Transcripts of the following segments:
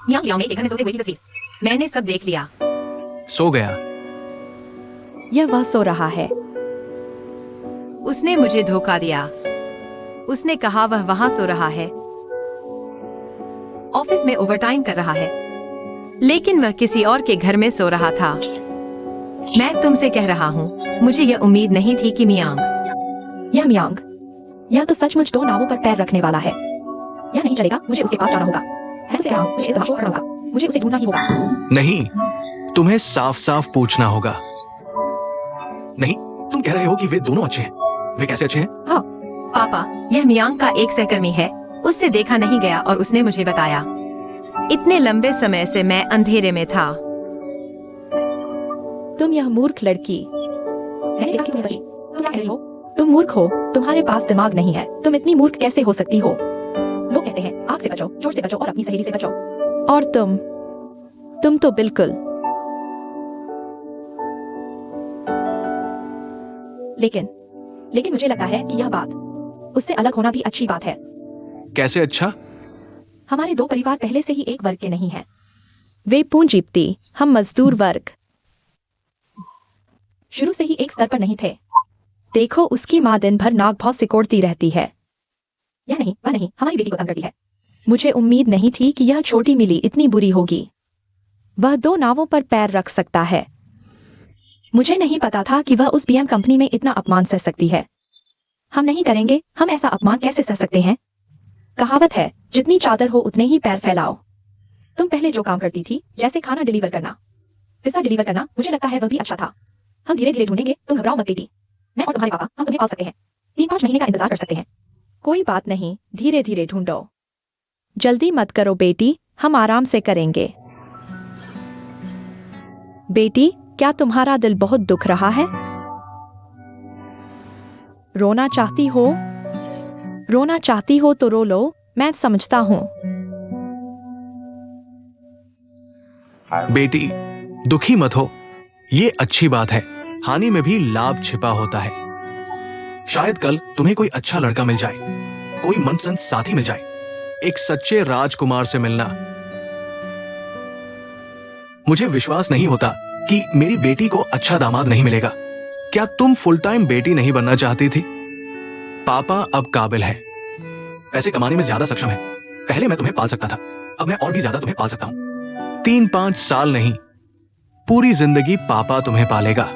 Meiyang Liang एक घर में सोते हुए की तस्वीर। मैंने सब देख लिया। सो गया। यह वह सो रहा है। उसने मुझे धोखा दिया। उसने कहा वह वहां सो रहा है। ऑफिस में ओवरटाइम कर रहा है, लेकिन वह किसी और के घर में सो रहा था। मैं तुमसे कह रहा हूँ, मुझे यह उम्मीद नहीं थी कि यह मियांग, यह तो सचमुच दो नावों पर पैर रखने वाला है। यह नहीं चलेगा, मुझे उसके पास जाना होगा। मैं उसे कह रहा हूँ, मुझे इस तमाशा को करना होगा। मुझे उसे ढूंढना ही होगा। नहीं, तुम्हें साफ साफ पूछना होगा। नहीं, तुम कह रहे हो कि वे दोनों अच्छे हैं। वे कैसे अच्छे हैं? हाँ पापा, यह मियांग का एक सहकर्मी है। उससे देखा नहीं गया और उसने मुझे बताया। इतने लंबे समय से मैं अंधेरे में था। तुम यह मूर्ख लड़की। मैंने देखा कि तुम बची। तुम क्या कह रही हो? तुम मूर्ख हो। तुम्हारे पास दिमाग नहीं है। तुम इतनी मूर्ख कैसे हो सकती हो? लोग कहते हैं आग से बचो, चोर से बचो और अपनी सहेली से बचो। और तुम तो बिल्कुल। लेकिन मुझे लगता है कि यह बात उससे अलग होना भी अच्छी बात है। कैसे अच्छा? हमारे दो परिवार पहले से ही एक वर्ग के नहीं हैं। वे पूंजीपति, हम मजदूर वर्ग। शुरू से ही एक स्तर पर नहीं थे। देखो, उसकी माँ दिन भर नाक भौं सिकोड़ती रहती है। यह नहीं, वह नहीं, हमारी बेटी को तंग करती है। मुझे उम्मीद नहीं थी कि यह छोटी मिली इतनी बुरी होगी। वह दो नावों पर पैर रख सकता है। मुझे नहीं पता था कि वह उस बीएम कंपनी में इतना अपमान सह सकती है। हम नहीं करेंगे। हम ऐसा अपमान कैसे सह सकते हैं? कहावत है, जितनी चादर हो उतने ही पैर फैलाओ। तुम पहले जो काम करती थी, जैसे खाना डिलीवर करना, पिज्जा डिलीवर करना, मुझे लगता है वह भी अच्छा था। हम धीरे धीरे ढूंढेंगे, तुम घबराओ मत बेटी। मैं और तुम्हारे पापा, हम तुम्हें पाल सकते हैं। 3-5 महीने का इंतजार कर सकते हैं। कोई बात नहीं, धीरे धीरे ढूंढो। जल्दी मत करो बेटी, हम आराम से करेंगे। बेटी, क्या तुम्हारा दिल बहुत दुख रहा है? रोना चाहती हो? रोना चाहती हो तो रो लो, मैं समझता हूँ। बेटी, दुखी मत हो। ये अच्छी बात है। हानि में भी लाभ छिपा होता है। शायद कल तुम्हें कोई अच्छा लड़का मिल जाए, कोई मनपसंद साथी मिल जाए, एक सच्चे राजकुमार से मिलना। मुझे विश्वास नहीं होता कि मेरी बेटी को अच्छा दामाद नहीं मिलेगा। क्या तुम फुल टाइम बेटी नहीं बनना चाहती थी? पापा अब काबिल है, पैसे कमाने में ज्यादा सक्षम है। पहले मैं तुम्हें पाल सकता था, अब मैं और भी ज्यादा तुम्हें पाल सकता हूं। 3-5 साल नहीं, पूरी जिंदगी पापा तुम्हें पालेगा।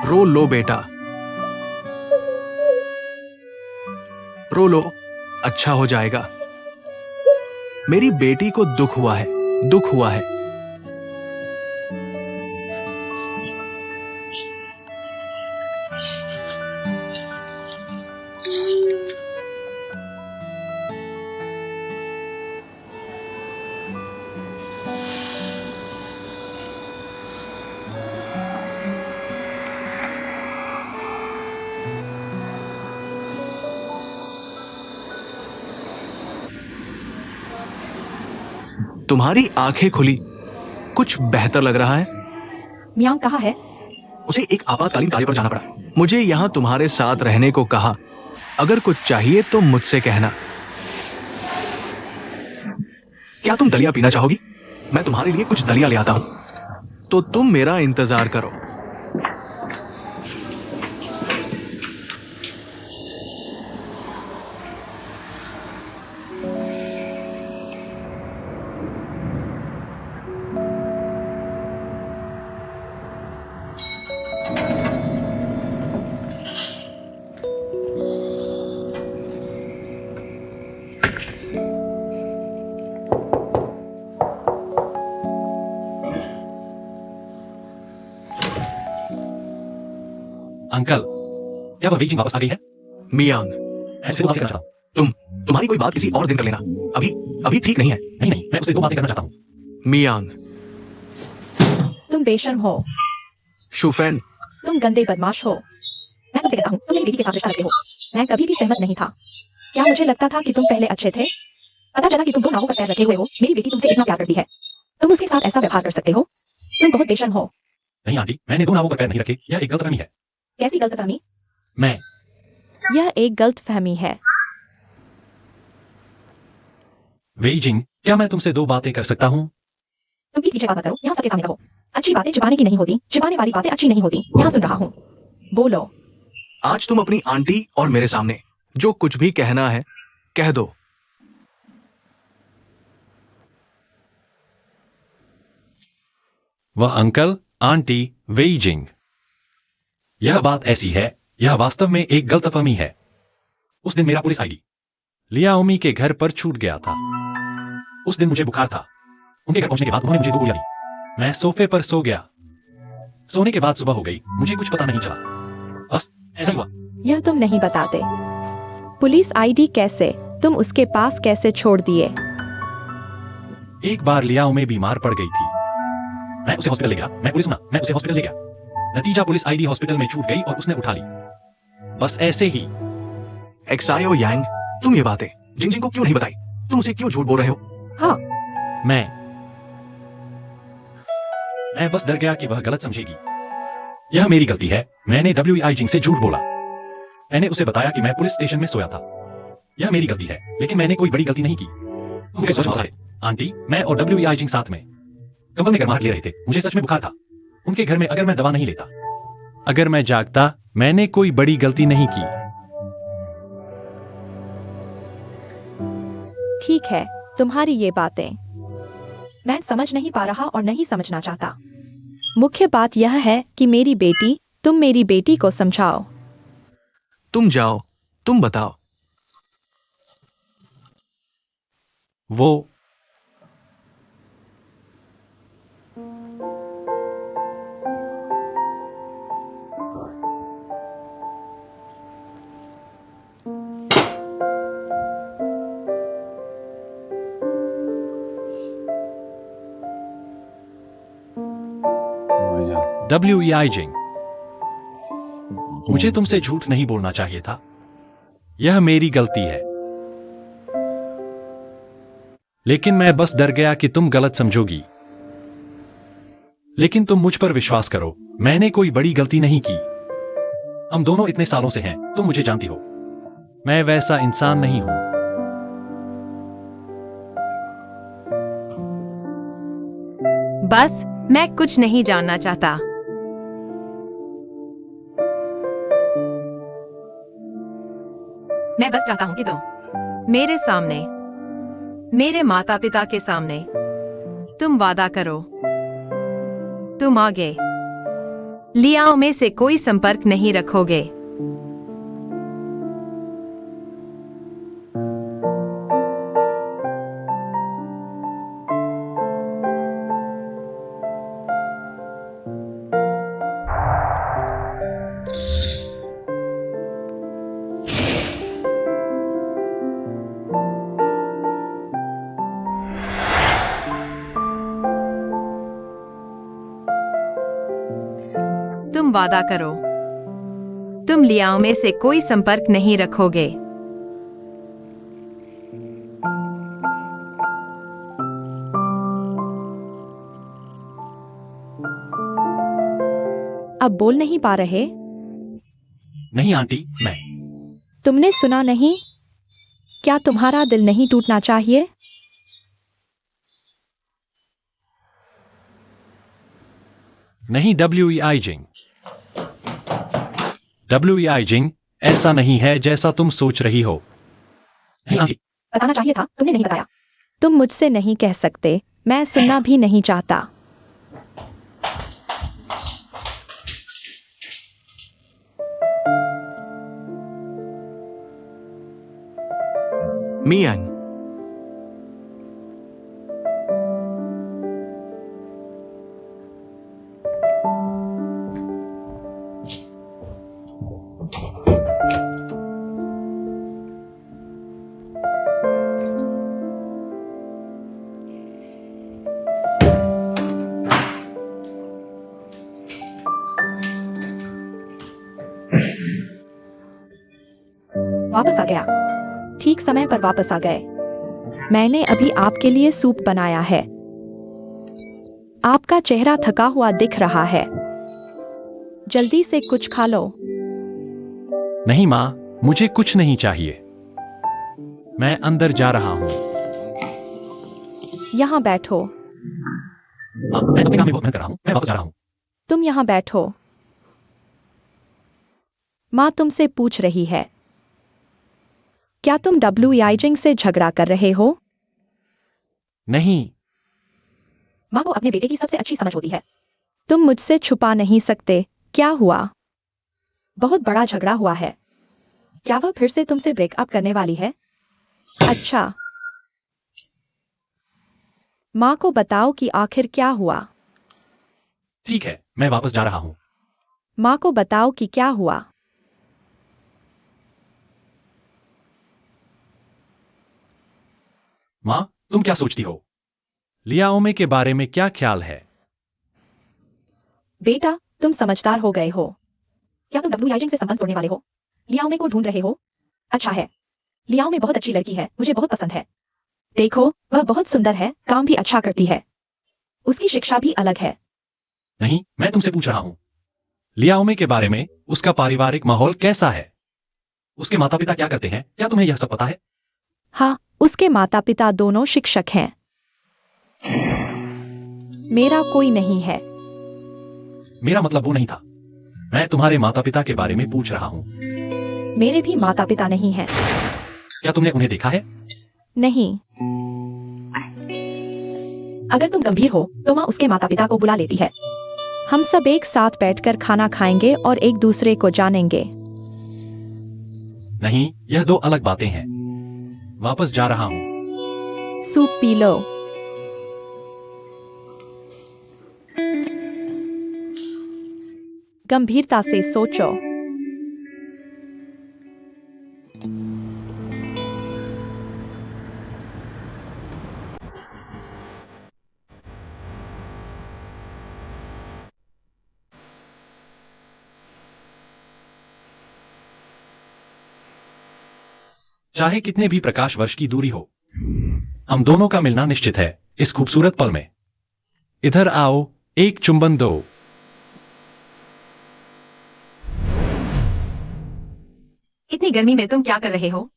रो लो बेटा, रो लो, अच्छा हो जाएगा। मेरी बेटी को दुख हुआ है, दुख हुआ है। तुम्हारी आंखें खुली, कुछ बेहतर लग रहा है। मियांग कहाँ है? उसे एक आपातकालीन कार्य पर जाना पड़ा। मुझे यहां तुम्हारे साथ रहने को कहा। अगर कुछ चाहिए तो मुझसे कहना। क्या तुम दलिया पीना चाहोगी? मैं तुम्हारे लिए कुछ दलिया ले आता हूं। तो तुम मेरा इंतजार करो। अंकल, क्या वह बीजिंग वापस आ गई है? मियांग, ऐसे दो बातें करना चाहता हूँ। तुम्हारी कोई बात किसी और दिन कर लेना। अभी ठीक नहीं है। नहीं, मैं उससे दो बातें करना चाहता हूँ। मियांग। तुम बेशर्म हो। शुफेन। तुम गंदे बदमाश हो। मैं तुमसे कहता हूँ, तुम मेरी बेटी के साथ रिश्ता रखते हो। मैं कभी भी सहमत नहीं था। क्या मुझे लगता था कि तुम पहले अच्छे थे? पता चला कि तुम दो नावों पर पैर रखे हुए हो। मेरी बेटी तुमसे इतना प्यार करती है, तुम उसके साथ ऐसा व्यवहार कर सकते हो? तुम बहुत बेशर्म हो। नहीं आंटी, मैंने दो नावों पर पैर नहीं रखे। यह एक गलतफहमी है। कैसी गलतफहमी? मैं यह एक गलतफहमी है। वेइजिंग, क्या मैं तुमसे 2 बातें कर सकता हूँ? तुम भी पीछे बात मत करो, यहाँ सबके सामने कहो। अच्छी बातें छिपाने की नहीं होती, छिपाने वाली बातें अच्छी नहीं होती। यहाँ सुन रहा हूँ, बोलो। आज तुम अपनी आंटी और मेरे सामने जो कुछ भी कहना है कह दो। वह अंकल, आंटी, वेइजिंग। यह बात ऐसी है, यह वास्तव में एक गलतफहमी है। उस दिन मेरा पुलिस आईडी लियाओमी के घर पर छूट गया था। उस दिन मुझे बुखार था। उनके घर पहुंचने के बाद उन्होंने मुझे 2 गोलियां दी। मैं सोफे पर सो गया। सोने के बाद सुबह हो गई, मुझे कुछ पता नहीं चला। बस ऐसा ही हुआ। यह तुम नहीं बताते। पुलिस आईडी कैसे? तुम उसके पास कैसे छोड़ दिए? एक बार लियाओमी बीमार पड़ गई थी। मैं उसे हॉस्पिटल ले गया। मैं पुलिस हूं ना, मैं उसे हॉस्पिटल ले गया। नतीजा पुलिस आईडी हॉस्पिटल में छूट गई और उसने उठा ली। बस ऐसे ही। एक्सायो यांग, तुम ये बातें जिंजिंग को क्यों नहीं बताई? तुम उसे क्यों झूठ बोल रहे हो? हाँ, मैं बस डर गया कि वह गलत समझेगी। यह मेरी गलती है। मैंने WEI जिंग से झूठ बोला। मैंने उसे बताया कि मैं पुलिस स्टेशन में सोया था। यह मेरी गलती है, लेकिन मैंने कोई बड़ी गलती नहीं की। मुझे सच में आंटी, मैं और WEI जिंग साथ में कंबल में गर्माहट ले रहे थे। मुझे सच में बुखार था। उनके घर में अगर मैं दवा नहीं लेता, अगर मैं जागता, मैंने कोई बड़ी गलती नहीं की। ठीक है, तुम्हारी ये बातें मैं समझ नहीं पा रहा और नहीं समझना चाहता। मुख्य बात यह है कि मेरी बेटी, तुम मेरी बेटी को समझाओ। तुम जाओ, तुम बताओ। वो WEI जिंग, मुझे तुमसे झूठ नहीं बोलना चाहिए था। यह मेरी गलती है। लेकिन मैं बस डर गया कि तुम गलत समझोगी। लेकिन तुम मुझ पर विश्वास करो, मैंने कोई बड़ी गलती नहीं की। हम दोनों इतने सालों से हैं, तुम मुझे जानती हो। मैं वैसा इंसान नहीं हूं। बस मैं कुछ नहीं जानना चाहता। मैं बस चाहता हूं कि तुम मेरे सामने, मेरे माता पिता के सामने, तुम वादा करो, तुम आगे लियाओ में से कोई संपर्क नहीं रखोगे। तुम वादा करो, तुम लियाओ में से कोई संपर्क नहीं रखोगे। अब बोल नहीं पा रहे? नहीं आंटी, मैं तुमने सुना नहीं? क्या तुम्हारा दिल नहीं टूटना चाहिए? नहीं WEI जिंग। WEI जिंग, ऐसा नहीं है जैसा तुम सोच रही हो। नहीं आंटी। बताना चाहिए था, तुमने नहीं बताया। तुम मुझसे नहीं कह सकते, मैं सुनना भी नहीं चाहता। मियांग, वापस आ गया। ठीक समय पर वापस आ गए। मैंने अभी आपके लिए सूप बनाया है। आपका चेहरा थका हुआ दिख रहा है। जल्दी से कुछ खा लो। नहीं माँ, मुझे कुछ नहीं चाहिए। मैं अंदर जा रहा हूँ। यहाँ बैठो। मैं अपने काम में बहुत मेहनत कर रहा हूँ। मैं वापस जा रहा हूँ। तुम यहाँ बैठो। माँ तुमसे पूछ रही है, क्या तुम WEI से झगड़ा कर रहे हो? नहीं। माँ को अपने बेटे की सबसे अच्छी समझ होती है। तुम मुझसे छुपा नहीं सकते। क्या हुआ? बहुत बड़ा झगड़ा हुआ है। क्या वह फिर से तुमसे ब्रेकअप करने वाली है? अच्छा। माँ को बताओ कि आखिर क्या हुआ। ठीक है, मैं वापस जा रहा हूँ। माँ को बताओ कि क्या हुआ। माँ, तुम क्या सोचती हो? लियाओमे के बारे में क्या ख्याल है? बेटा, तुम समझदार हो गए हो। क्या तुम WEI से संबंध तोड़ने वाले हो? लियाओमे को ढूंढ रहे हो? अच्छा है। लियाओमे बहुत अच्छी लड़की है, मुझे बहुत पसंद है। देखो, वह बहुत सुंदर है, काम भी अच्छा करती है। उसकी शिक्षा भी अलग है। नहीं, मैं तुमसे पूछ रहा हूँ। लियाओमे के बारे में, उसका पारिवारिक माहौल कैसा है? उसके माता पिता क्या करते हैं? क्या तुम्हें यह सब पता है? हाँ, उसके माता पिता दोनों शिक्षक हैं। मेरा कोई नहीं है। मेरा मतलब वो नहीं था। मैं तुम्हारे माता पिता के बारे में पूछ रहा हूँ। मेरे भी माता पिता नहीं हैं। क्या तुमने उन्हें देखा है? नहीं। अगर तुम गंभीर हो तो माँ उसके माता पिता को बुला लेती है। हम सब एक साथ बैठकर खाना खाएंगे और एक दूसरे को जानेंगे। नहीं, यह दो अलग बातें हैं। वापस जा रहा हूँ। Soup P low. गंभीरता से सोचो। चाहे कितने भी प्रकाश वर्ष की दूरी हो, हम दोनों का मिलना निश्चित है इस खूबसूरत पल में। इधर आओ, एक चुंबन दो। इतनी गर्मी में तुम क्या कर रहे हो?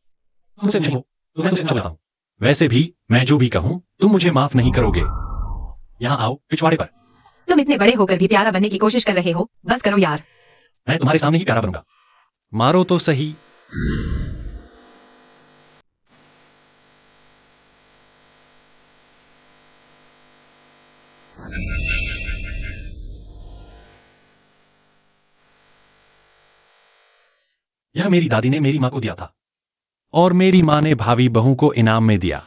तुमसे नहीं हो तो मैं तुमसे पूछ लेता हूँ। वैसे भी मैं जो भी कहूँ तुम मुझे माफ नहीं करोगे। यहाँ आओ, पिछवाड़े पर। तुम इतने बड़े होकर भी प्यारा बनने की कोशिश कर रहे हो, बस करो यार। मैं तुम्हारे सामने ही प्यारा बनूंगा। मारो तो सही। यह मेरी दादी ने मेरी माँ को दिया था और मेरी माँ ने भावी बहू को इनाम में दिया।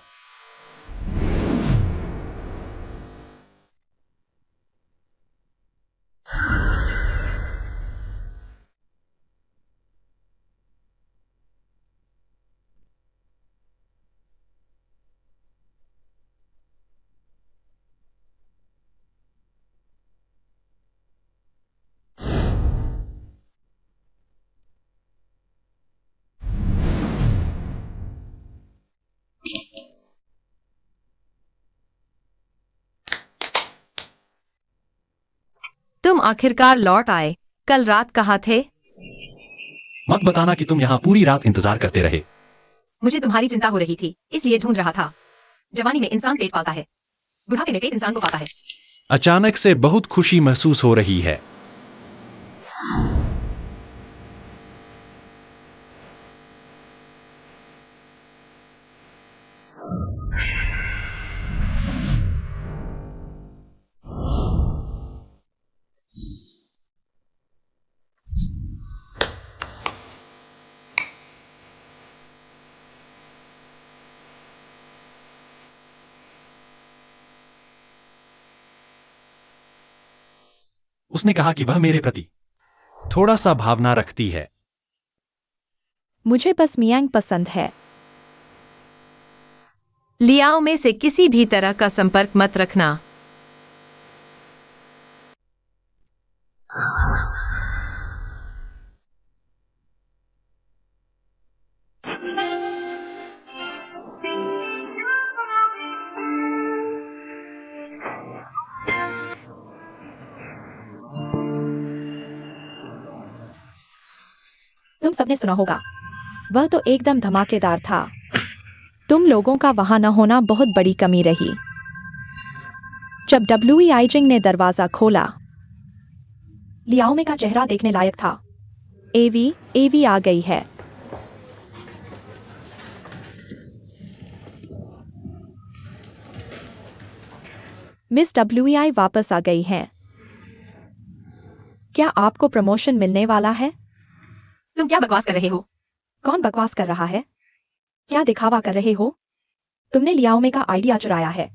तुम आखिरकार लौट आए। कल रात कहाँ थे? मत बताना कि तुम यहाँ पूरी रात इंतजार करते रहे। मुझे तुम्हारी चिंता हो रही थी, इसलिए ढूंढ रहा था। जवानी में इंसान पेट पालता है, बुढ़ापे में पेट इंसान को पाता है। अचानक से बहुत खुशी महसूस हो रही है। उसने कहा कि वह मेरे प्रति थोड़ा सा भावना रखती है। मुझे बस मियांग पसंद है। लियाओ में से किसी भी तरह का संपर्क मत रखना। तुम सबने सुना होगा, वह तो एकदम धमाकेदार था। तुम लोगों का वहां न होना बहुत बड़ी कमी रही। जब डब्ल्यू आइजिंग ने दरवाजा खोला, लियाओमे का चेहरा देखने लायक था। एवी आ गई है। मिस डब्ल्यूआई वापस आ गई हैं। क्या आपको प्रमोशन मिलने वाला है? तुम क्या बकवास कर रहे हो? कौन बकवास कर रहा है? क्या दिखावा कर रहे हो? तुमने लियाओमे का आइडिया चुराया है।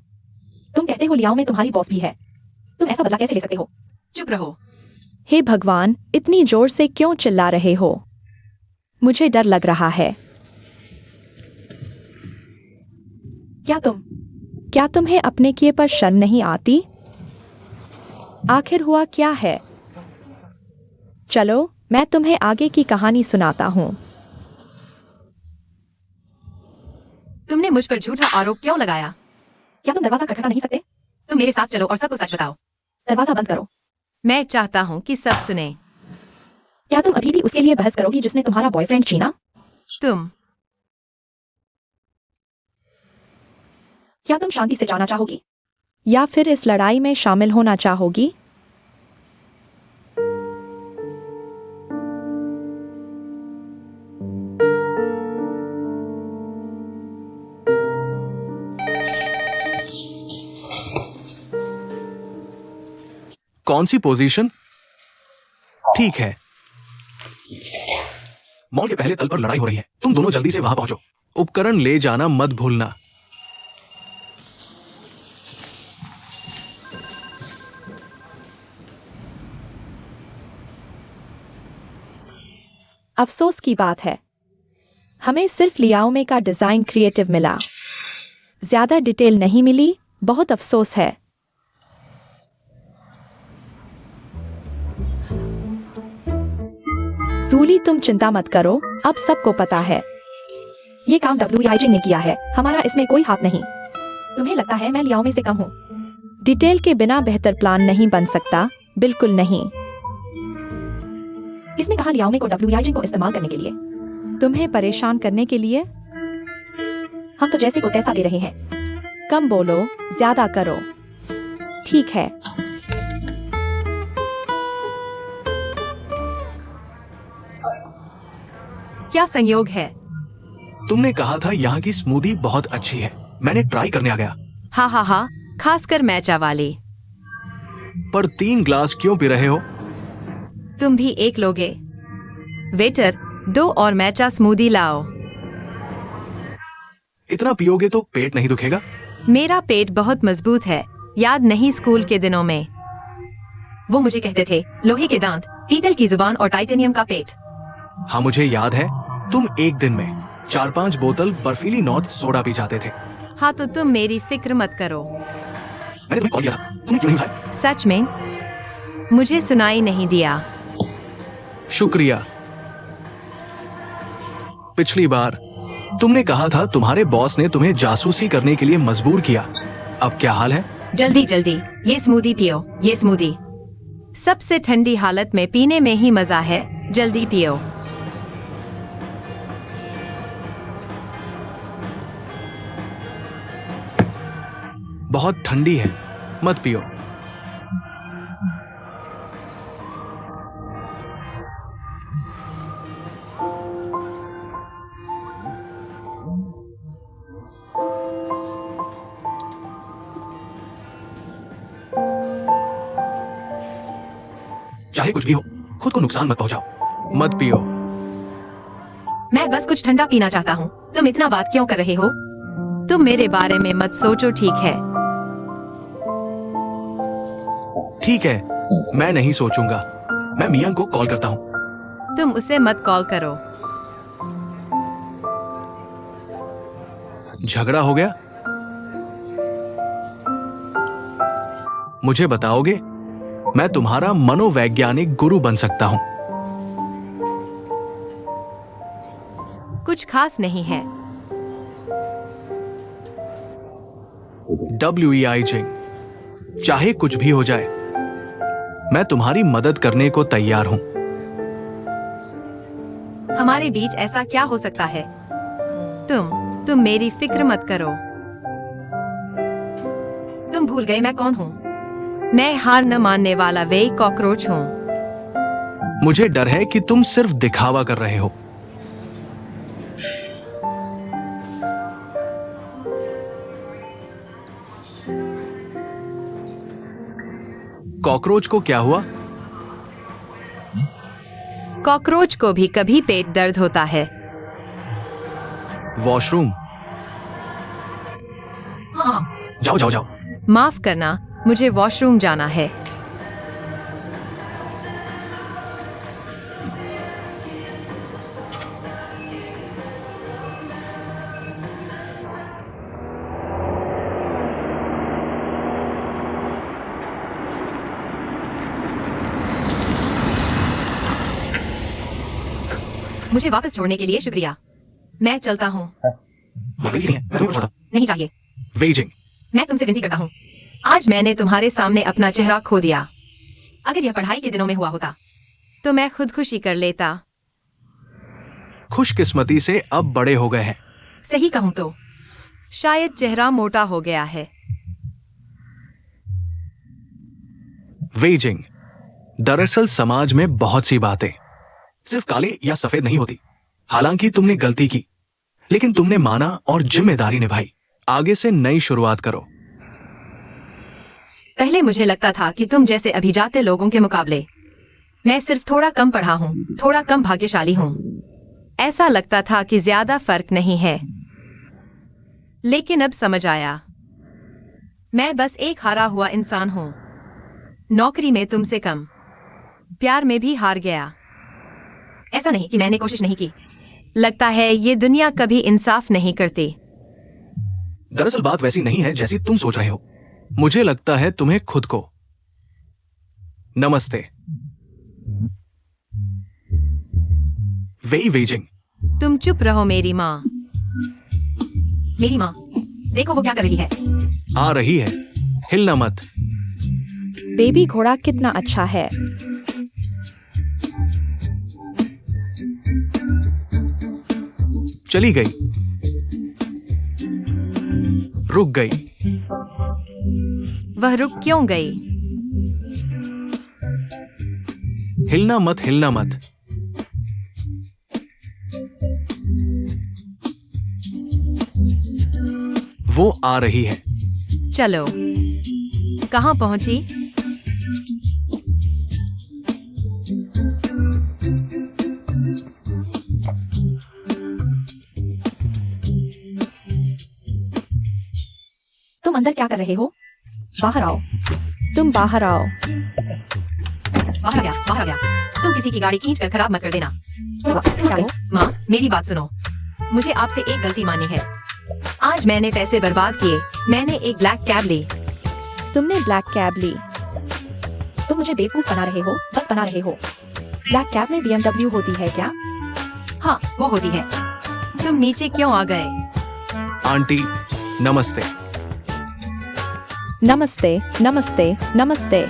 तुम कहते हो लियाओमे तुम्हारी बॉस भी है। तुम ऐसा बदला कैसे ले सकते हो? चुप रहो। हे भगवान, इतनी जोर से क्यों चिल्ला रहे हो? मुझे डर लग रहा है। क्या तुम्हें अपने किए पर शर्म नहीं आती? आखिर हुआ क्या है? चलो, मैं तुम्हें आगे की कहानी सुनाता हूँ। तुमने मुझ पर झूठा आरोप क्यों लगाया? क्या तुम दरवाजा खटखटा नहीं सकते? तुम मेरे साथ चलो और सबको सच बताओ। दरवाजा बंद करो। मैं चाहता हूँ कि सब सुने। क्या तुम अभी भी उसके लिए बहस करोगी जिसने तुम्हारा बॉयफ्रेंड छीना? तुम क्या तुम शांति से जाना चाहोगी? या फिर इस लड़ाई में शामिल होना चाहोगी? कौन सी पोजीशन? ठीक है। मॉल के पहले तल पर लड़ाई हो रही है। तुम दोनों जल्दी से वहां पहुंचो। उपकरण ले जाना मत भूलना। अफसोस की बात है, हमें सिर्फ लियाओमे का डिजाइन क्रिएटिव मिला। ज्यादा डिटेल नहीं मिली। बहुत अफसोस है। जूली, तुम चिंता मत करो, अब सबको पता है। ये काम डब्ल्यू आइजिंग ने किया है। हमारा इसमें कोई हाथ नहीं। तुम्हें लगता है मैं लियाओमे से कम हूँ? डिटेल के बिना बेहतर प्लान नहीं बन सकता। बिल्कुल नहीं। किसने कहा लियाओमे को डब्ल्यू आइजिंग को इस्तेमाल करने के लिए? तुम्हें परेशान करने के लिए? हम तो जैसे को तैसा दे रहे हैं। कम बोलो, ज्यादा करो। ठीक है। क्या संयोग है? तुमने कहा था यहाँ की स्मूदी बहुत अच्छी है। मैंने ट्राई करने आ गया। हाँ, खासकर मैचा वाली। पर 3 ग्लास क्यों पी रहे हो? तुम भी एक लोगे। वेटर, 2 और मैचा स्मूदी लाओ। इतना पियोगे तो पेट नहीं दुखेगा? मेरा पेट बहुत मजबूत है। याद नहीं स्कूल के दिनों में? वो मुझे कहते थे, लोहे के दांत, पीतल की जुबान और टाइटेनियम का पेट। हाँ, मुझे याद है। तुम एक दिन में 4-5 बोतल बर्फीली नॉर्थ सोडा पी जाते थे। हाँ, तो तुम मेरी फिक्र मत करो। मैंने तुम्हें कॉल किया था, तुमने क्यों नहीं उठाया? सच में? मुझे सुनाई नहीं दिया। शुक्रिया। पिछली बार तुमने कहा था तुम्हारे बॉस ने तुम्हें जासूसी करने के लिए मजबूर किया। अब क्या हाल है? जल्दी ये स्मूदी पियो। ये स्मूदी सबसे ठंडी हालत में पीने में ही मजा है। जल्दी पियो। बहुत ठंडी है, मत पियो। चाहे कुछ भी हो, खुद को नुकसान मत पहुंचाओ। मत पियो। मैं बस कुछ ठंडा पीना चाहता हूँ। तुम इतना बात क्यों कर रहे हो? तुम मेरे बारे में मत सोचो, ठीक है? ठीक है, मैं नहीं सोचूंगा। मैं मियां को कॉल करता हूँ। तुम उसे मत कॉल करो। झगड़ा हो गया? मुझे बताओगे? मैं तुम्हारा मनोवैज्ञानिक गुरु बन सकता हूं। कुछ खास नहीं है। WEIजिंग, चाहे कुछ भी हो जाए, मैं तुम्हारी मदद करने को तैयार हूं। हमारी हमारे बीच ऐसा क्या हो सकता है? तुम मेरी फिक्र मत करो। तुम भूल गए मैं कौन हूँ? मैं हार न मानने वाला वही कॉकरोच हूँ। मुझे डर है कि तुम सिर्फ दिखावा कर रहे हो। कॉकरोच को क्या हुआ? कॉकरोच को भी कभी पेट दर्द होता है। वॉशरूम। जाओ जाओ जाओ। माफ करना, मुझे वॉशरूम जाना है। मुझे वापस छोड़ने के लिए शुक्रिया। मैं चलता हूँ। नहीं चाहिए। वेजिंग। मैं तुमसे विनती करता हूँ। आज मैंने तुम्हारे सामने अपना चेहरा खो दिया। अगर यह पढ़ाई के दिनों में हुआ होता तो मैं खुदकुशी कर लेता। खुशकिस्मती से अब बड़े हो गए हैं। सही कहूँ तो शायद चेहरा मोटा हो गया है। वेजिंग। दरअसल समाज में बहुत सी बातें सिर्फ काले या सफेद नहीं होती। हालांकि तुमने गलती की, लेकिन तुमने माना और जिम्मेदारी निभाई। आगे से नई शुरुआत करो। पहले मुझे लगता था कि तुम जैसे अभिजाते लोगों के मुकाबले मैं सिर्फ थोड़ा कम पढ़ा हूँ, थोड़ा कम भाग्यशाली हूँ। ऐसा लगता था कि ज्यादा फर्क नहीं है, लेकिन अब समझ आया मैं बस एक हारा हुआ इंसान हूँ। नौकरी में तुमसे कम, प्यार में भी हार गया। ऐसा नहीं कि मैंने कोशिश नहीं की। लगता है ये दुनिया कभी इंसाफ नहीं करती। दरअसल बात वैसी नहीं है जैसी तुम सोच रहे हो। मुझे लगता है तुम्हें खुद को। नमस्ते। वेजिंग। तुम चुप रहो मेरी माँ। मेरी माँ, देखो वो क्या कर रही है। आ रही है, हिलना मत। बेबी घोड़ा कितना अच्छा है। चली गई, रुक गई। वह रुक क्यों गई? हिलना मत, हिलना मत। वो आ रही है। चलो, कहाँ पहुंची? तुम अंदर क्या कर रहे हो? बाहर आओ। तुम बाहर आओ। बाहर आ गया, बाहर आ गया। तुम किसी की गाड़ी खींच कर खराब मत कर देना। क्या हो? माँ, मेरी बात सुनो। मुझे आपसे एक गलती मानी है। आज मैंने पैसे बर्बाद किए। मैंने एक ब्लैक कैब ली। तुमने ब्लैक कैब ली? तुम मुझे बेवकूफ बना रहे हो, बस बना रहे हो। ब्लैक कैब में BMW होती है क्या? हाँ, वो होती है। तुम नीचे क्यों आ गए? आंटी, नमस्ते। नमस्ते, नमस्ते, नमस्ते।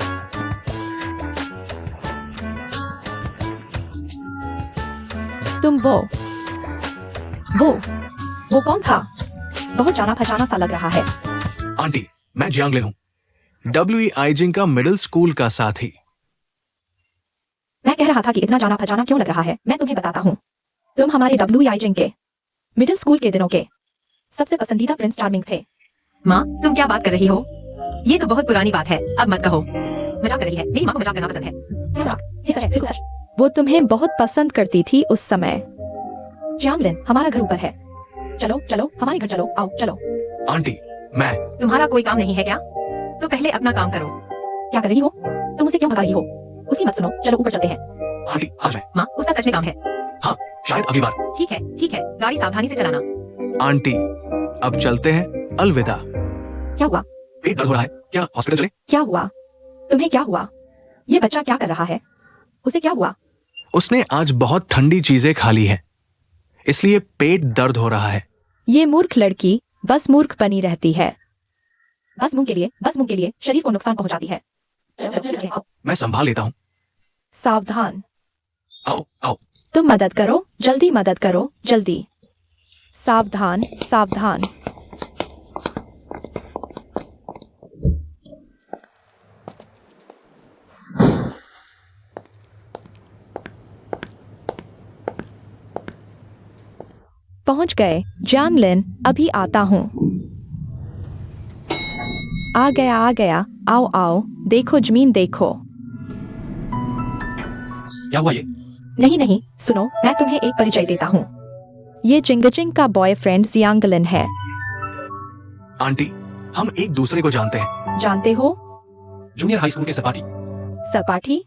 तुम वो कौन था? बहुत जाना पहचाना सा लग रहा है। आंटी, मैं जियांगलिन हूँ, WE का मिडिल स्कूल का साथी। मैं कह रहा था कि इतना जाना पहचाना क्यों लग रहा है। मैं तुम्हें बताता हूँ। तुम हमारे WE के मिडिल स्कूल के दिनों के सबसे पसंदीदा प्रिंस चार्मिंग थे। माँ, तुम क्या बात कर रही हो? ये तो बहुत पुरानी बात है, अब मत कहो। मजाक कर रही है। मेरी माँ को मजाक करना पसंद है। ये सच है, बिल्कुल सच। वो तुम्हें बहुत पसंद करती थी उस समय। जियांगलिन, हमारा घर ऊपर है। चलो चलो, हमारे घर चलो, आओ चलो। आंटी, मैं। तुम्हारा कोई काम नहीं है क्या? तो पहले अपना काम करो। क्या कर रही हो? तुम उसे क्यों भगा रही हो? उसकी मत सुनो, चलो ऊपर चलते हैं। आंटी, आ जाए। माँ, उसका सच में काम है। हाँ, शायद अगली बार। ठीक है, ठीक है। गाड़ी सावधानी से चलाना। आंटी, अब चलते हैं। अलविदा। क्या हुआ? पेट दर्द हो रहा है, क्या हॉस्पिटल चले? क्या हुआ? तुम्हें क्या हुआ? ये बच्चा क्या कर रहा है? उसे क्या हुआ? उसने आज बहुत ठंडी चीजें खा ली है, इसलिए पेट दर्द हो रहा है। ये मूर्ख लड़की बस मूर्ख बनी रहती है। बस मुंह के लिए शरीर को नुकसान पहुंचाती है। मैं संभाल लेता हूँ। सावधान। आओ आओ। तुम मदद करो, जल्दी मदद करो, जल्दी। सावधान, सावधान। पहुंच गए, जानलिन, अभी आता हूं। आ गया, आ गया, आओ आओ, देखो जमीन देखो। क्या हुआ ये? नहीं नहीं, सुनो, मैं तुम्हें एक परिचय देता हूँ। ये जिंगजिंग का बॉयफ्रेंड जियांगलिन है। आंटी, हम एक दूसरे को जानते हैं। जानते हो? जूनियर हाई स्कूल के सपाटी। सपाटी?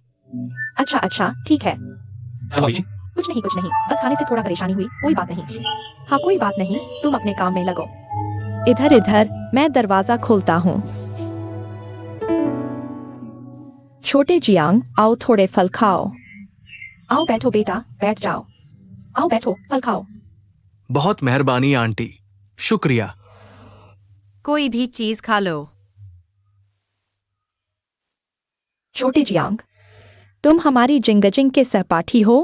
अच्छा अच्छा, ठीक है। हाँ भाभी जी। कुछ नहीं कुछ नहीं, बस खाने से थोड़ा परेशानी हुई, कोई बात नहीं। हाँ कोई बात नहीं, तुम अपने काम में लगो। इधर इधर, मैं दरवाजा खोलता हूँ। छोटे जियांग, आओ थोड़े फल खाओ। आओ बैठो बेटा, बैठ जाओ। आओ बैठो, फल खाओ। बहुत मेहरबानी आंटी, शुक्रिया। कोई भी चीज खा लो। छोटे जियांग, तुम हमारी जिंगजिंग के सहपाठी हो?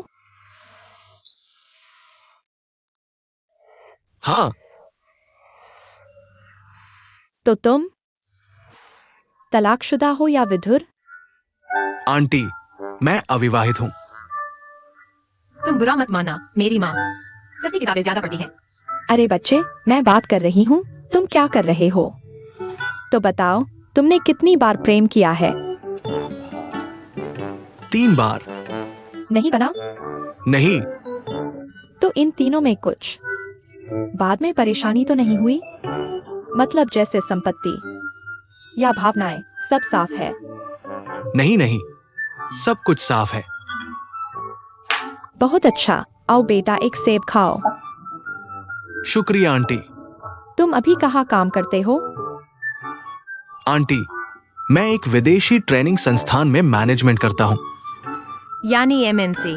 हाँ। तो तुम तलाकशुदा हो या विधुर? आंटी, मैं अविवाहित हूँ। तुम बुरा मत माना, मेरी माँ सस्ती किताबें ज्यादा पढ़ती है। अरे बच्चे, मैं बात कर रही हूँ, तुम क्या कर रहे हो? तो बताओ, तुमने कितनी बार प्रेम किया है? 3 बार। नहीं बना? नहीं। तो इन तीनों में कुछ बाद में परेशानी तो नहीं हुई? मतलब जैसे संपत्ति या भावनाएं, सब साफ है? नहीं नहीं, सब कुछ साफ है। बहुत अच्छा, आओ बेटा एक सेब खाओ। शुक्रिया आंटी। तुम अभी कहाँ काम करते हो? आंटी, मैं एक विदेशी ट्रेनिंग संस्थान में मैनेजमेंट करता हूँ। यानी एमएनसी।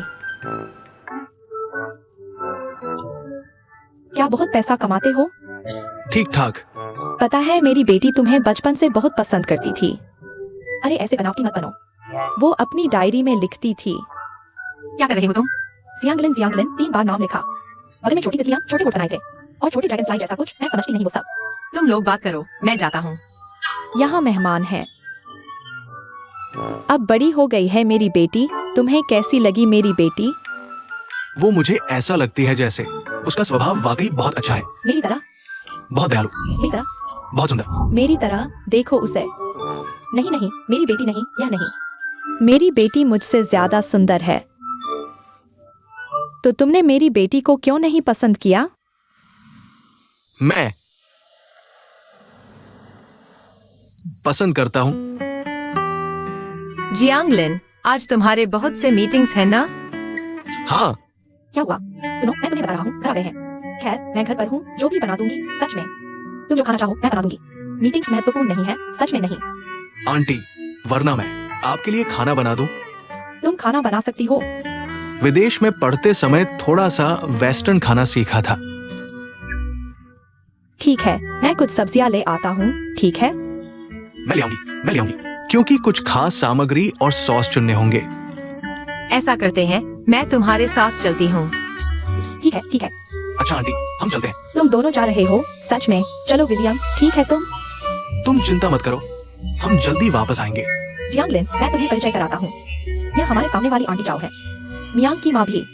क्या बहुत पैसा कमाते हो? ठीक ठाक। पता है, मेरी बेटी तुम्हें बचपन से बहुत पसंद करती थी। अरे ऐसे बनावटी मत बनो। वो अपनी डायरी में लिखती थी। क्या कर रहे हो तुम? जियांगलिन जियांगलिन 3 बार नाम लिखा। बगल में छोटी तितलियां, छोटे होठ बनाए थे और छोटे ड्रैगन फ्लाई जैसा कुछ, मैं समझती नहीं वो सब। तुम लोग बात करो, मैं जाता हूँ। यहाँ मेहमान है। अब बड़ी हो गई है मेरी बेटी, तुम्हें कैसी लगी मेरी बेटी? वो मुझे ऐसा लगती है जैसे उसका स्वभाव वाकई बहुत अच्छा है। मेरी तरह? बहुत दयालु, मेरी तरह? बहुत सुंदर। मेरी तरह देखो उसे। नहीं नहीं, मेरी बेटी नहीं, यह नहीं। मेरी बेटी मुझसे ज्यादा सुंदर है। तो तुमने मेरी बेटी को क्यों नहीं पसंद किया? मैं पसंद करता हूँ। जियांगलिन, आज तुम्हारे बहुत से मीटिंग्स हैं ना? हाँ। क्या हुआ? सुनो, मैं तुम्हें बता रहा हूँ, घर आ गए हैं। खैर, मैं घर पर हूँ, जो भी बना दूंगी, सच में। तुम जो खाना चाहो, मैं बना दूंगी। मीटिंग्स महत्वपूर्ण नहीं है, सच में नहीं। आंटी, वरना मैं आपके लिए खाना बना दूं? तुम खाना बना सकती हो। विदेश में पढ़ते समय थोड़ा सा वेस्टर्न खाना सीखा था। ठीक है, मैं कुछ सब्जियां ले आता हूँ, ठीक है? मैं ले आऊंगी, क्योंकि कुछ खास सामग्री और सॉस चुनने होंगे। ऐसा करते हैं, मैं तुम्हारे साथ चलती हूँ। ठीक है, ठीक है। अच्छा आंटी, हम चलते हैं। तुम दोनों जा रहे हो? सच में? चलो विलियम, ठीक है तुम चिंता मत करो, हम जल्दी वापस आएंगे। जियांगलिन, मैं तुम्हें परिचय कराता हूँ। यह हमारे सामने वाली आंटी चाओ है, मियांग की माँ भी।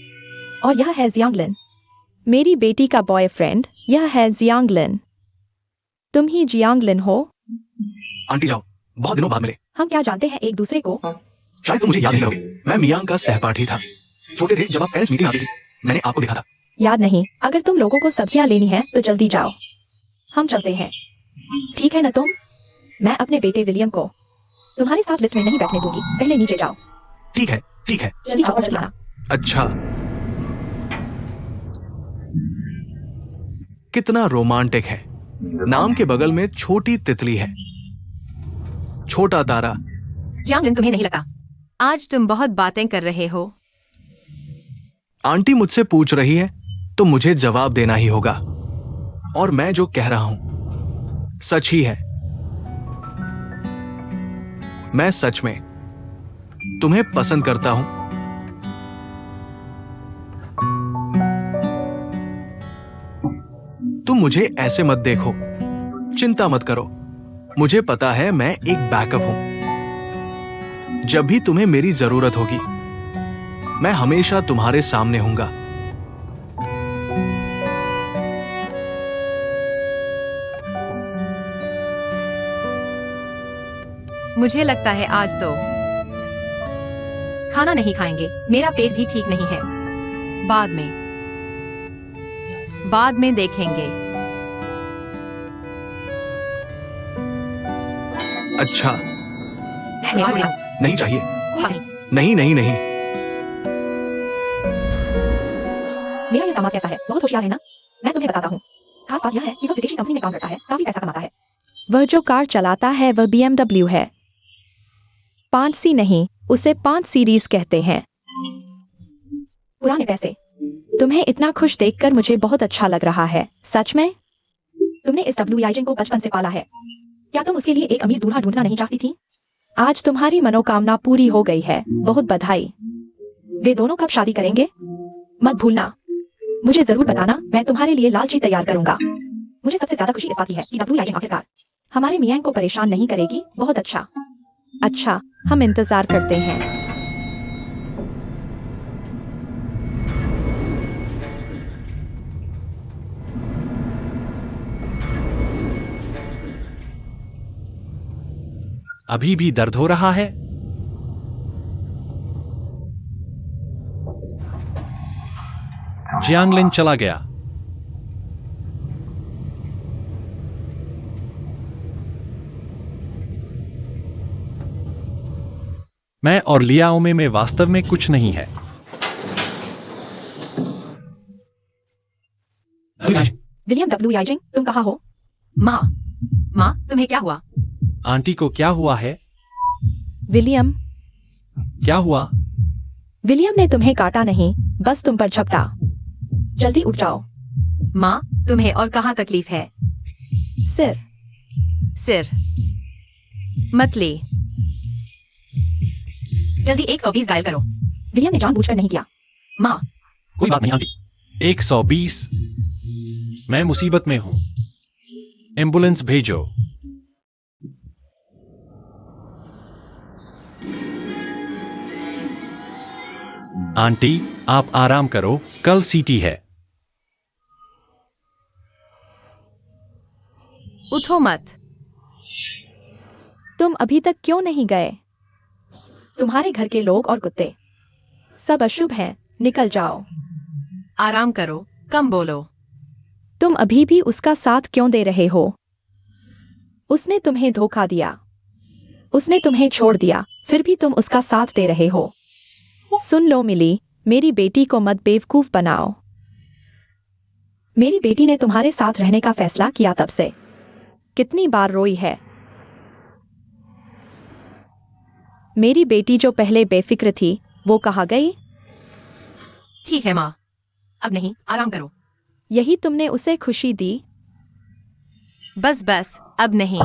और यह है जियांगलिन, मेरी बेटी का बॉयफ्रेंड। यह है जियांगलिन। तुम ही जियांगलिन हो? आंटी जाओ, बहुत दिनों बाद मिले। हम क्या जानते हैं एक दूसरे को? शायद तुम मुझे याद नहीं करोगे, मैं मियांग का सहपाठी था। छोटे थे जब आप पेरेंट्स मीटिंग आती थी, मैंने आपको देखा था। याद नहीं? अगर तुम लोगों को सब्जियां लेनी है तो जल्दी जाओ, हम चलते हैं। ठीक है न तुम? मैं अपने बेटे विलियम को तुम्हारे साथ लिफ्ट में नहीं बैठने दूंगी, पहले नीचे जाओ। ठीक है, ठीक है। जल्दी जाओ और जल्दी आना। अच्छा। कितना रोमांटिक है। नाम के बगल में छोटी तितली है, छोटा तारा। जियांगलिन, तुम्हें नहीं लगता आज तुम बहुत बातें कर रहे हो? आंटी मुझसे पूछ रही है तो मुझे जवाब देना ही होगा, और मैं जो कह रहा हूं सच ही है। मैं सच में तुम्हें पसंद करता हूं। तुम मुझे ऐसे मत देखो, चिंता मत करो। मुझे पता है मैं एक बैकअप हूं। जब भी तुम्हें मेरी जरूरत होगी, मैं हमेशा तुम्हारे सामने हूंगा। मुझे लगता है आज तो खाना नहीं खाएंगे, मेरा पेट भी ठीक नहीं है। बाद में देखेंगे। अच्छा, मैं आज लाऊं। नहीं चाहिए। नहीं, नहीं नहीं नहीं। मेरा ये दामाद कैसा है, बहुत होशियार है ना। मैं तुम्हें बताता हूँ। खास बात यह है कि वह विदेशी कंपनी में काम करता है, काफी पैसा कमाता है। वह जो कार चलाता है वह BMW है। 5C नहीं, उसे 5 सीरीज कहते हैं। पुराने पैसे। तुम्हें इतना खुश देखकर मुझे बहुत अच्छा लग रहा है। सच में? तुमने इस WEIजन को बचपन से पाला है। क्या तुम उसके लिए एक अमीर दूल्हा ढूंढना नहीं चाहती थी? आज तुम्हारी मनोकामना पूरी हो गई है, बहुत बधाई। वे दोनों कब शादी करेंगे? मत भूलना। मुझे जरूर बताना, मैं तुम्हारे लिए लालची तैयार करूंगा। मुझे सबसे ज्यादा खुशी इस बात की है कि WEIजन आखिरकार हमारे मियां को परेशान नहीं करेगी। बहुत अच्छा। अच्छा, हम इंतजार करते हैं। अभी भी दर्द हो रहा है? जियांगलिन चला गया। मैं और लियाओमे में वास्तव में कुछ नहीं है। विलियम WEIजन, तुम कहाँ हो? माँ, तुम्हें क्या हुआ? आंटी को क्या हुआ है? विलियम, क्या हुआ? विलियम ने तुम्हें काटा नहीं, बस तुम पर झपटा। जल्दी उठ जाओ। माँ, तुम्हें और कहाँ तकलीफ है? सिर। मत ले। जल्दी 120 डायल करो। विलियम ने जानबूझकर नहीं किया। माँ, कोई बात नहीं आंटी। 120। मैं मुसीबत में हूं। एम्बुलेंस भेजो। आंटी, आप आराम करो, कल सीटी है। उठो मत। तुम अभी तक क्यों नहीं गए? तुम्हारे घर के लोग और कुत्ते सब अशुभ हैं, निकल जाओ। आराम करो, कम बोलो। तुम अभी भी उसका साथ क्यों दे रहे हो? उसने तुम्हें धोखा दिया, उसने तुम्हें छोड़ दिया, फिर भी तुम उसका साथ दे रहे हो। सुन लो मिली, मेरी बेटी को मत बेवकूफ बनाओ। मेरी बेटी ने तुम्हारे साथ रहने का फैसला किया तब से कितनी बार रोई है। मेरी बेटी जो पहले बेफिक्र थी, वो कहाँ गई? ठीक है माँ, अब नहीं, आराम करो। यही तुमने उसे खुशी दी? बस, अब नहीं।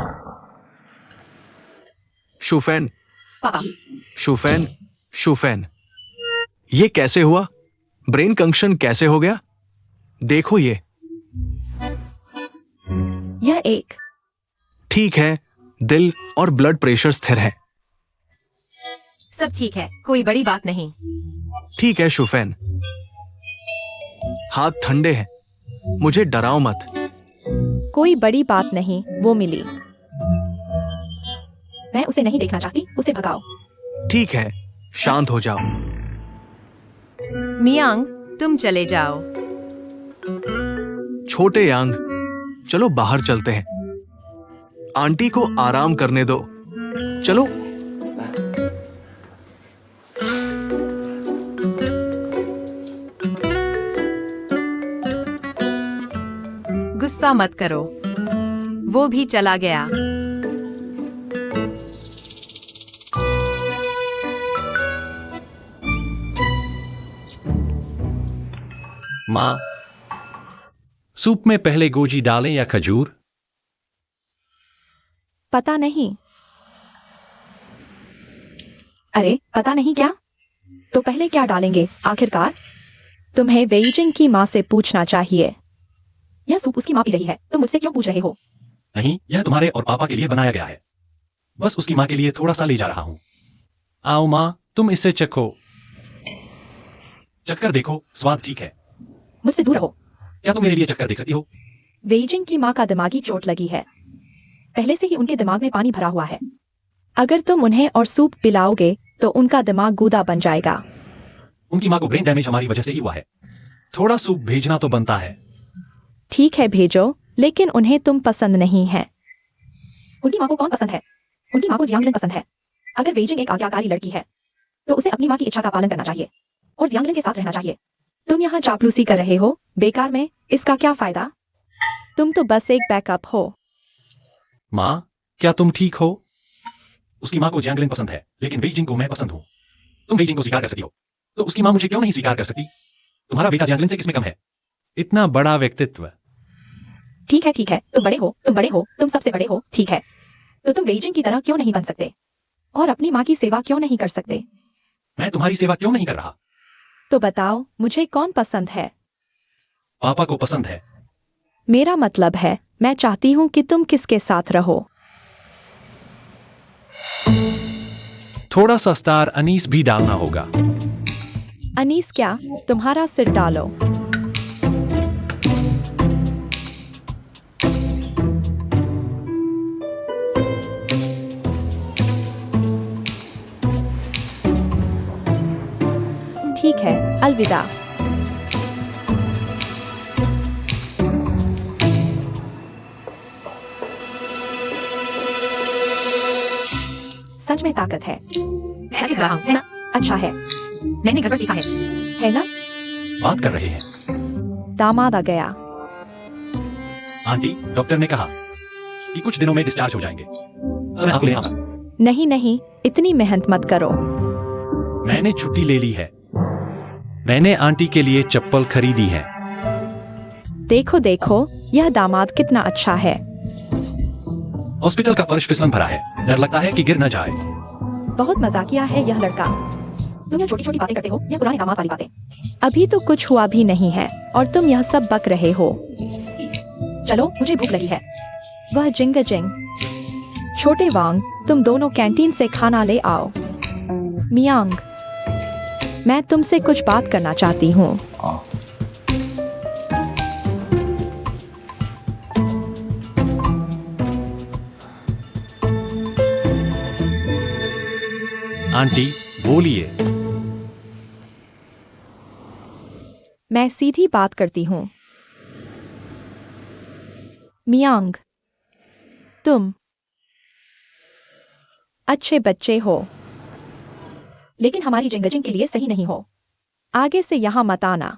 शुफैन, पापा, शुफैन, ये कैसे हुआ? ब्रेन कंक्शन कैसे हो गया? देखो ये। यह एक ठीक है, दिल और ब्लड प्रेशर स्थिर है। सब ठीक है, कोई बड़ी बात नहीं। ठीक है शुफैन, हाथ ठंडे हैं, मुझे डराओ मत। कोई बड़ी बात नहीं, वो मिली। मैं उसे नहीं देखना चाहती, उसे भगाओ। ठीक है, शांत हो जाओ। मियांग, तुम चले जाओ। छोटे यांग, चलो बाहर चलते हैं। आंटी को आराम करने दो। चलो। गुस्सा मत करो, वो भी चला गया। माँ, सूप में पहले गोजी डालें या खजूर? पता नहीं। अरे पता नहीं क्या? तो पहले क्या डालेंगे आखिरकार? तुम्हें वेइजिंग की माँ से पूछना चाहिए। यह सूप उसकी माँ पी रही है, तुम मुझसे क्यों पूछ रहे हो? नहीं, यह तुम्हारे और पापा के लिए बनाया गया है। बस उसकी माँ के लिए थोड़ा सा ले जा रहा हूं। आओ माँ, तुम इसे चखो। चखकर देखो, स्वाद ठीक है। मुझसे दूर रहो। क्या तुम मेरे लिए चखकर देख सकती हो? वेइजिंग की माँ का दिमागी चोट लगी है। पहले से ही उनके दिमाग में पानी भरा हुआ है। अगर तुम उन्हें और सूप पिलाओगे तो उनका दिमाग गूदा बन जाएगा। उनकी माँ को ब्रेन डैमेज हमारी वजह से ही हुआ है। थोड़ा सूप भेजना तो बनता है। ठीक है भेजो, लेकिन उन्हें तुम पसंद नहीं है। उनकी माँ को कौन पसंद है? उनकी माँ को जियांगलिन पसंद है। अगर वेइजिंग एक आज्ञाकारी लड़की है तो उसे अपनी माँ की इच्छा का पालन करना चाहिए और जियांगलिन के साथ रहना चाहिए। तुम यहाँ चापलूसी कर रहे हो बेकार में, इसका क्या फायदा? तुम तो बस एक बैकअप हो। माँ, क्या तुम ठीक हो? उसकी माँ को जियांगलिन पसंद है, लेकिन वेइजिंग को मैं पसंद हूँ। तुम वेइजिंग को स्वीकार कर सकती हो, तो उसकी माँ मुझे क्यों नहीं स्वीकार कर सकती? तुम्हारा बेटा जियांगलिन से किसमें कम है? इतना बड़ा व्यक्तित्व। ठीक है, तुम बड़े हो, तुम सबसे बड़े हो, ठीक है। तो तुम वेइजिंग की तरह क्यों नहीं बन सकते और अपनी माँ की सेवा क्यों नहीं कर सकते? मैं तुम्हारी सेवा क्यों नहीं कर रहा? तो बताओ, मुझे कौन पसंद है? पापा को पसंद है। मेरा मतलब है, मैं चाहती हूँ कि तुम किसके साथ रहो। थोड़ा सा स्टार अनीस भी डालना होगा। अनीस क्या? तुम्हारा सिर डालो। ठीक है, अलविदा। सच में ताकत है। मैं सीख रहा हूँ, है ना? अच्छा है मैंने घर पर सीखा है। ना? बात कर रहे हैं। दामाद आ गया। आंटी, डॉक्टर ने कहा कि कुछ दिनों में डिस्चार्ज हो जाएंगे। मैं आपको ले आऊंगा। नहीं, इतनी मेहनत मत करो। मैंने छुट्टी ले ली है। मैंने आंटी के लिए चप्पल खरीदी है। देखो, यह दामाद कितना अच्छा है। हॉस्पिटल का फर्श फिसलन भरा है, डर लगता है कि गिर न जाए। बहुत मजाकिया है यह लड़का। तुम यह छोटी छोटी बातें करते हो, यह पुराने दामाद वाली बातें। अभी तो कुछ हुआ भी नहीं है और तुम यह सब बक रहे हो। चलो, मुझे भूख लगी है। वह जिंग छोटे वांग, तुम दोनों कैंटीन से खाना ले आओ। मियांग, मैं तुमसे कुछ बात करना चाहती हूँ। आंटी, बोलिए। मैं सीधी बात करती हूँ। मियांग, तुम अच्छे बच्चे हो, लेकिन हमारी जिंगजिंग के लिए सही नहीं हो। आगे से यहाँ मत आना।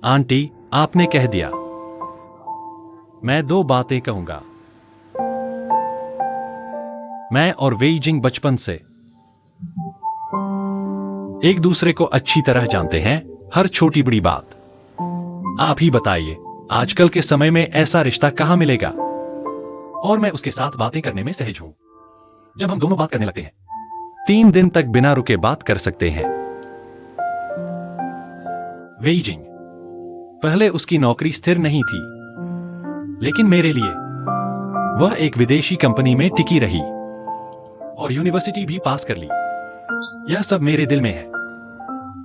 आंटी, आपने कह दिया। मैं दो बातें कहूंगा। मैं और वेइजिंग बचपन से एक दूसरे को अच्छी तरह जानते हैं, हर छोटी बड़ी बात। आप ही बताइए, आजकल के समय में ऐसा रिश्ता कहां मिलेगा? और मैं उसके साथ बातें करने में सहज हूं। जब हम दोनों बात करने लगते हैं, 3 दिन तक बिना रुके बात कर सकते हैं। वेइजिंग, पहले उसकी नौकरी स्थिर नहीं थी, लेकिन मेरे लिए वह एक विदेशी कंपनी में टिकी रही और यूनिवर्सिटी भी पास कर ली। यह सब मेरे दिल में है।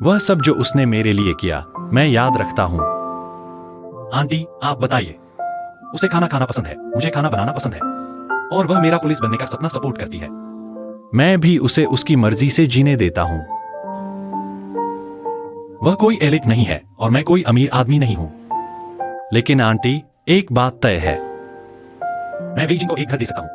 वह सब जो उसने मेरे लिए किया, मैं याद रखता हूं। आंटी, आप बताइए। उसे खाना खाना पसंद है, मुझे खाना बनाना पसंद है, और वह मेरा पुलिस बनने का सपना सपोर्ट करती है। मैं भी उसे उसकी मर्जी से जीने देता हूं। वह कोई एलिट नहीं है और मैं कोई अमीर आदमी नहीं हूं। लेकिन आंटी, एक बात तय है, मैं वेइजिंग को एक घर दे सकता हूं।